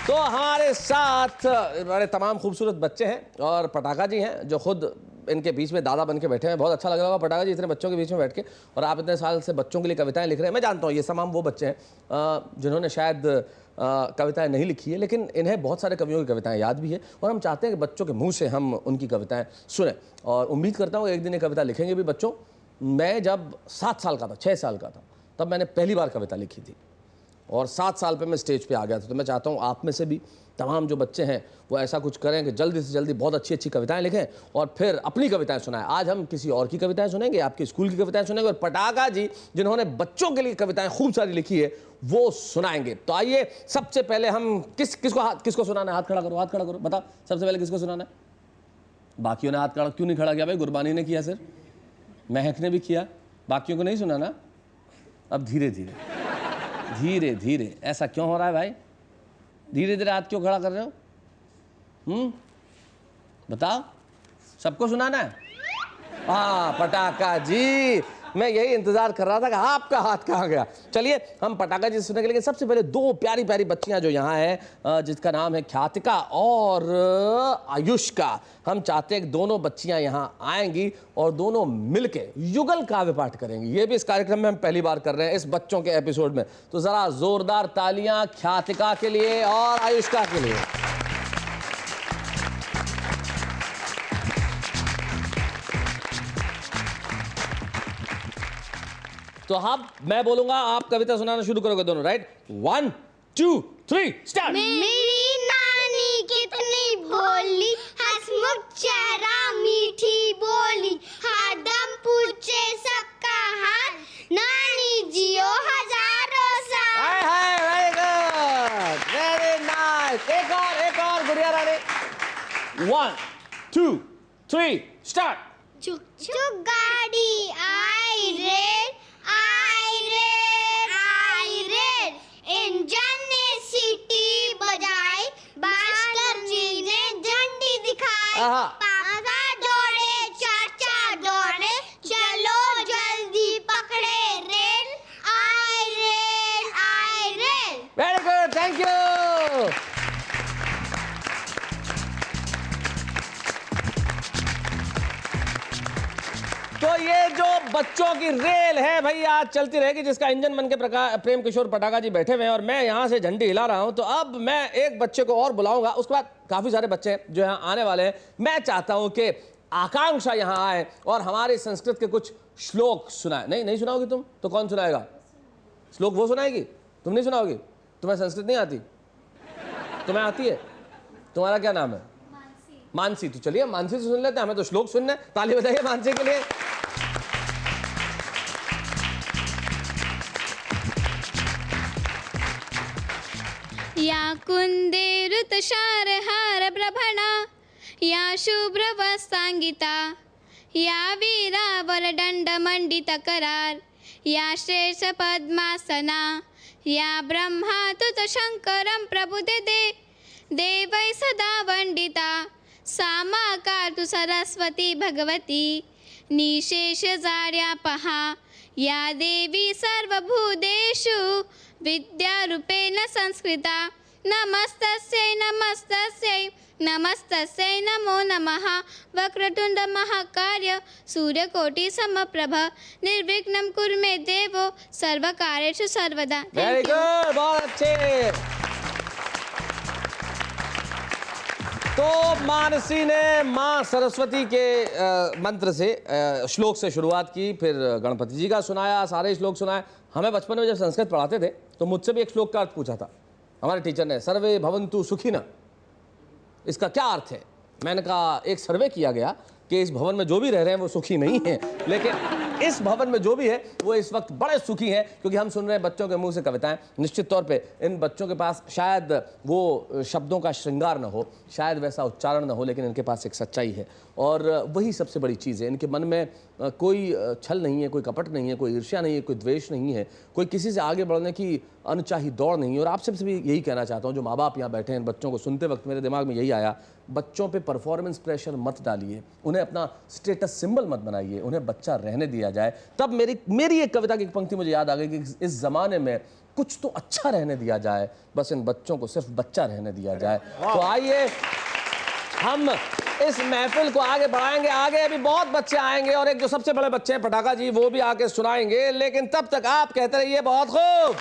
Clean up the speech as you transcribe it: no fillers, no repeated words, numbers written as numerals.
तो हमारे साथ हमारे तमाम खूबसूरत बच्चे हैं और पटाखा जी हैं जो खुद इनके बीच में दादा बन के बैठे हैं। बहुत अच्छा लग रहा होगा पटाखा जी इतने बच्चों के बीच में बैठ के, और आप इतने साल से बच्चों के लिए कविताएं लिख रहे हैं। मैं जानता हूँ ये तमाम वो बच्चे हैं जिन्होंने शायद कविताएं नहीं लिखी है, लेकिन इन्हें बहुत सारे कवियों की कविताएं याद भी है और हम चाहते हैं कि बच्चों के मुंह से हम उनकी कविताएं सुने, और उम्मीद करता हूँ एक दिन ये कविता लिखेंगे भी। बच्चों, मैं जब 7 साल का था, 6 साल का था, तब मैंने पहली बार कविता लिखी थी और 7 साल पे मैं स्टेज पे आ गया था। तो मैं चाहता हूँ आप में से भी तमाम जो बच्चे हैं वो ऐसा कुछ करें कि जल्दी से जल्दी बहुत अच्छी अच्छी कविताएं लिखें और फिर अपनी कविताएं सुनाएं। आज हम किसी और की कविताएं सुनेंगे, आपके स्कूल की कविताएं सुनेंगे, और पटाखा जी जिन्होंने बच्चों के लिए कविताएं खूब सारी लिखी है वो सुनाएंगे। तो आइए सबसे पहले हम किसको सुनाना है? हाथ खड़ा करो, हाथ खड़ा करो, बता सबसे पहले किसको सुनाना है? बाकियों ने हाथ खड़ा क्यों नहीं खड़ा किया भाई? गुरबानी ने किया, सर महक ने भी किया, बाकियों को नहीं सुनाना। अब धीरे धीरे धीरे धीरे ऐसा क्यों हो रहा है भाई? धीरे धीरे हाथ क्यों खड़ा कर रहे हो? बताओ, सबको सुनाना है? हाँ पटाखा जी, मैं यही इंतजार कर रहा था कि आपका हाथ कहाँ गया। चलिए हम पटाखा जी सुनने के लिए सबसे पहले 2 प्यारी प्यारी बच्चियां जो यहाँ है, जिसका नाम है ख्यातिका और आयुष्का, हम चाहते हैं कि दोनों बच्चियां यहाँ आएंगी और दोनों मिलके युगल काव्य पाठ करेंगी। ये भी इस कार्यक्रम में हम पहली बार कर रहे हैं इस बच्चों के एपिसोड में। तो जरा जोरदार तालियां ख्यातिका के लिए और आयुष्का के लिए। तो अब मैं बोलूंगा, आप कविता सुनाना शुरू करोगे दोनों, राइट? 1 2 3 स्टार्ट। मेरी नानी कितनी भोली, हंसमुख चेहरा मीठी बोली, हरदम पूछे सबका हाल, नानी जियो हजारों साल। हाय हाय, वेरी गुड, वेरी नाइस। एक और गुड़िया रानी। 1 2 3 स्टार्ट। चुक चुक गाड़ी आई रेल, इंजन ने सीटी बजाई, भास्कर जी ने झंडी दिखाई, पापा दौड़े चाचा दौड़े, चलो जल्दी पकड़े rail, I rail. Very good, thank you. तो ये जो बच्चों की रेल है भाई आज चलती रहेगी, जिसका इंजन बन के प्रेम किशोर पटाखा जी बैठे हुए हैं और मैं यहाँ से झंडी हिला रहा हूँ। तो अब मैं एक बच्चे को और बुलाऊंगा, उसके बाद काफी सारे बच्चे जो यहाँ आने वाले हैं। मैं चाहता हूँ कि आकांक्षा यहाँ आए और हमारे संस्कृत के कुछ श्लोक सुनाए। नहीं सुनाओगी तुम? तो कौन सुनाएगा श्लोक? वो सुनाएगी, तुम नहीं सुनाओगी? तुम्हें संस्कृत नहीं आती? तुम्हें आती है? तुम्हारा क्या नाम है? मानसी। तो चलिए मानसी से सुन लेते हैं, हमें तो श्लोक सुनना है। ताली बजाइए मानसी के लिए। या कुंदे ऋतुषारहार प्रभणा, या शुभ्र वस्त्रांगिता, या वीरावर दंड मंडित करार, या शेष पद्मासना, या ब्रह्मा तुत शंकरं प्रबुदे देवै सदा वंदिता, सामाकारतु सरस्वती भगवती, निशेष जाड्यापहा, या देवी सर्वभूतेषु विद्यारूपेण संस्कृता, नमस्तस्यै नमस्तस्यै नमस्तस्यै नमो नमः, वक्रतुंड महाकाय सूर्यकोटि समप्रभ, निर्विघ्नं कुरु मे देवो सर्वकार्येषु सर्वदा। वेरी गुड, बहुत अच्छे। तो मानसी ने माँ सरस्वती के मंत्र से श्लोक से शुरुआत की, फिर गणपति जी का सुनाया, सारे श्लोक सुनाए। हमें बचपन में जब संस्कृत पढ़ाते थे तो मुझसे भी एक श्लोक का अर्थ पूछा था हमारे टीचर ने, सर्वे भवन्तु सुखिनः। इसका क्या अर्थ है? मैंने कहा एक सर्वे किया गया कि इस भवन में जो भी रह रहे हैं वो सुखी नहीं है, लेकिन इस भवन में जो भी है वो इस वक्त बड़े सुखी हैं, क्योंकि हम सुन रहे हैं बच्चों के मुंह से कविताएं। निश्चित तौर पे इन बच्चों के पास शायद वो शब्दों का श्रृंगार न हो, शायद वैसा उच्चारण न हो, लेकिन इनके पास एक सच्चाई है और वही सबसे बड़ी चीज़ है। इनके मन में कोई छल नहीं है, कोई कपट नहीं है, कोई ईर्ष्या नहीं है, कोई द्वेष नहीं है, कोई किसी से आगे बढ़ने की अनचाही दौड़ नहीं है। और आपसे भी यही कहना चाहता हूँ, जो माँ बाप यहाँ बैठे हैं, बच्चों को सुनते वक्त मेरे दिमाग में यही आया, बच्चों पे परफॉर्मेंस प्रेशर मत डालिए, उन्हें अपना स्टेटस सिंबल मत बनाइए, उन्हें बच्चा रहने दिया जाए। तब मेरी एक कविता की एक पंक्ति मुझे याद आ गई कि इस ज़माने में कुछ तो अच्छा रहने दिया जाए, बस इन बच्चों को सिर्फ बच्चा रहने दिया जाए। तो आइए हम इस महफिल को आगे बढ़ाएंगे। आगे अभी बहुत बच्चे आएंगे और एक जो सबसे बड़े बच्चे हैं पटाखा जी, वो भी आके सुनाएंगे, लेकिन तब तक आप कहते रहिए बहुत खूब।